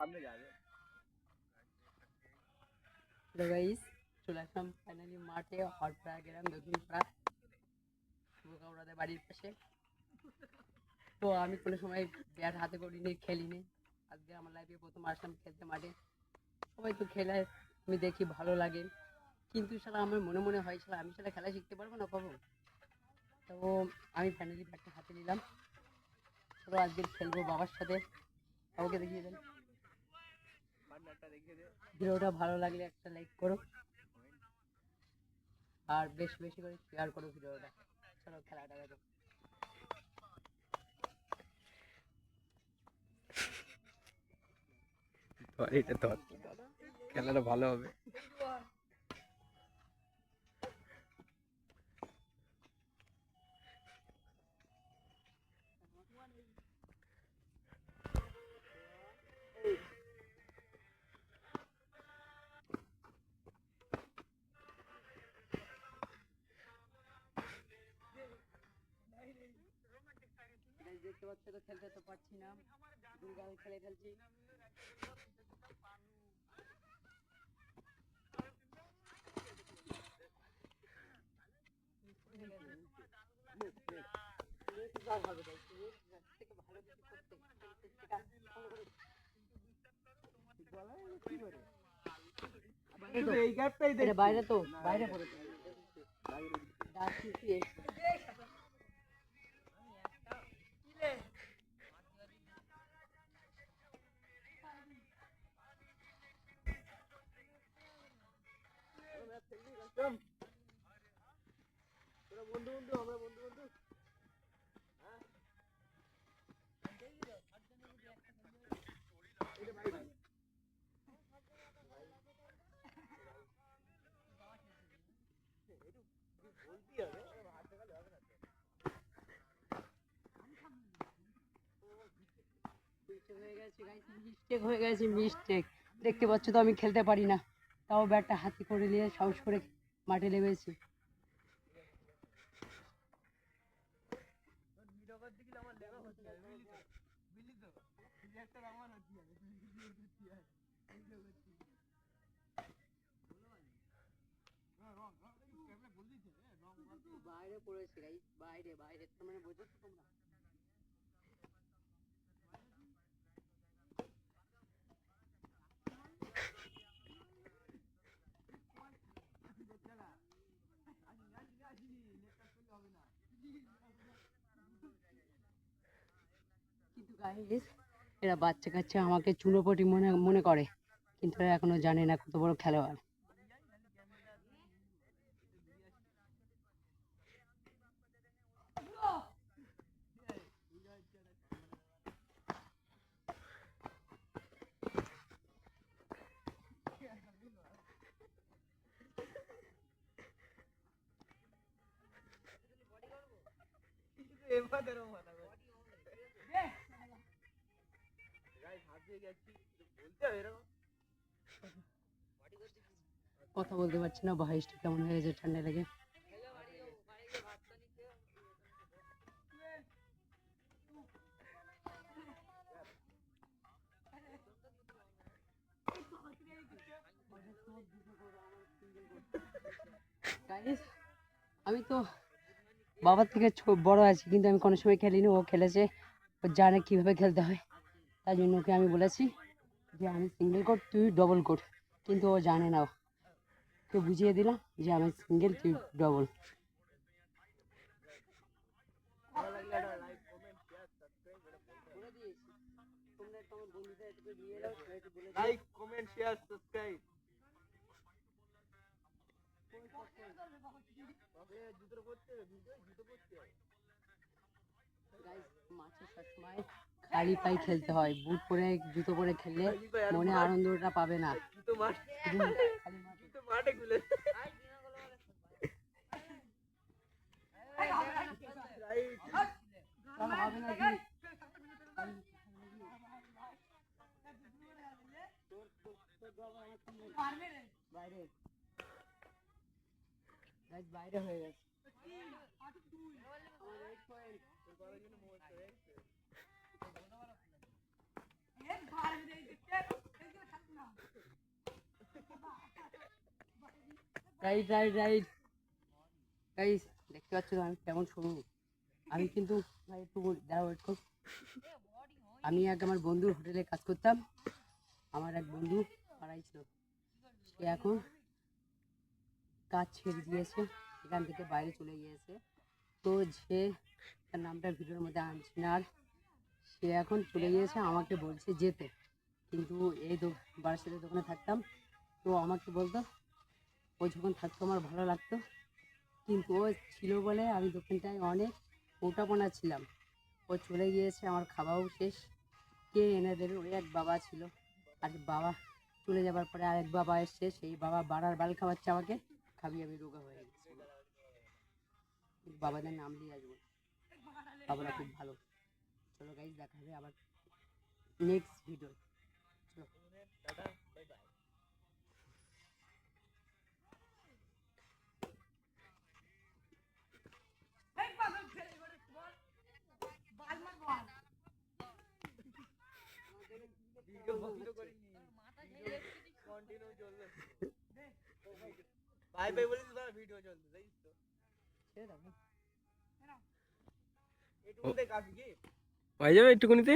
Hello guys, চলে আসলাম finally মাঠে হটপাড়া গ্রাম দক্ষিণপাড়া শুভকামরাদের বাড়ির পাশে। তো আমি কোনো সময় ব্যাট হাতে করিনি, খেলিনি। আজকে আমার লাইফে প্রথম আসলাম খেলতে মাঠে। সবাই তো খেলে আমি দেখি, ভালো লাগে, কিন্তু সেটা আমার মনে মনে হয় আমি সেটা খেলা শিখতে পারবো না কখন। তো আমি ফাইনালি ব্যাটটা হাতে নিলাম। চলো আজকে খেলবো বাবার সাথে। বাবাকে দেখিয়ে দেন। ভিডিওটা ভালো লাগলে একটা লাইক করো আর বেশি বেশি করে শেয়ার করো ভিডিওটা। চলো খেলাটা দেখো। এটা তো খেলাটা ভালো হবে। দেখতে পাচ্ছ তো, খেলতে তো পারছি না, দুর্গাল খেলে ফেলছি। বাইরে তো বাইরে পড়েছে। মিস্টেক হয়ে গেছে, মিস্টেক। দেখতে পাচ্ছ তো আমি খেলতে পারি না, তাও ব্যাটটা হাতে করে নিয়ে সাহস করে মাঠে নেমেছি। বাইরে পড়েছে গাইস, বাইরে বাইরে, তার মানে বোঝো তো তোমরা। কিন্তু গাইস, এরা বাচ্চা কাচ্চা আমাকে চুনোপটি মনে মনে করে, কিন্তু এরা এখনো জানে না কত বড় খেলোয়াড়। কথা বলতে পারছি না, ভয়েসটা কেমন হয়ে গেছে ঠান্ডা লেগে। গাইস, আমি তো বাবার থেকে বড় আছি, কিন্তু আমি কোনো সময় খেলিনি। ও খেলেছে, ও জানে কিভাবে খেলতে হয়। তাই জন্য ওকে আমি বলেছি যে আমি সিঙ্গেল কোড, তুই ডবল কোড, কিন্তু ও জানে না। ওকে বুঝিয়ে দিলাম যে আমি সিঙ্গেল, তুই double. Like, comment, share, subscribe. মাঠে সবসময় খালি পায়ে খেলতে হয়, বুট পরে জুতো পরে খেললে মনে আনন্দটা পাবে না। মাঠে খুলে বাইরে বাইরে হয়ে গেছে। আমার 8 point. Right right right guys, দেখতে পাচ্ছ তো আমি কেমন সরু। আমি কিন্তু ভাই একটু দাঁড়া ওয়েট কর। আমি আগে আমার বন্ধুর হোটেলে কাজ করতাম। আমার এক বন্ধু পাড়াই ছিল, সে এখন কাজ ছেড়ে দিয়েছে, এখান থেকে বাইরে চলে গিয়েছে। তো যে তার নামটা ভিডিওর মধ্যে আনছি না আর, সে এখন চলে গিয়েছে, আমাকে বলছে যেতে। কিন্তু এই বারাসাতে দোকানে থাকতাম, তো আমাকে বলতো, ও যখন থাকতো আমার ভালো লাগতো, কিন্তু ও ছিল বলে আমি দোকানটায় অনেক মোটাপনা ছিলাম। ও চলে গিয়েছে, আমার খাওয়াও শেষ, কে এনে দেবে? ওই এক বাবা ছিল, আর বাবা চলে যাবার পরে আরেক বাবা এসছে, সেই বাবা বাড়ার বাল খাওয়াচ্ছে আমাকে, খাবি আমি রোগা হয়ে গেছি। বাবাদের নাম দিয়ে আসবো, বাবারা খুব ভালো। চলো গাইজ, দেখা হবে আবার নেক্সট ভিডিও। চলো। ভিডিও বন্ধ করিনি, কন্টিনিউ চলবে। বাই বাই বলিস না, ভিডিও চলবে, জানিস তো। ছেড়ে দাও না। এটুকুতে কাজ কি হয়ে যাবে একটুকুনিতে।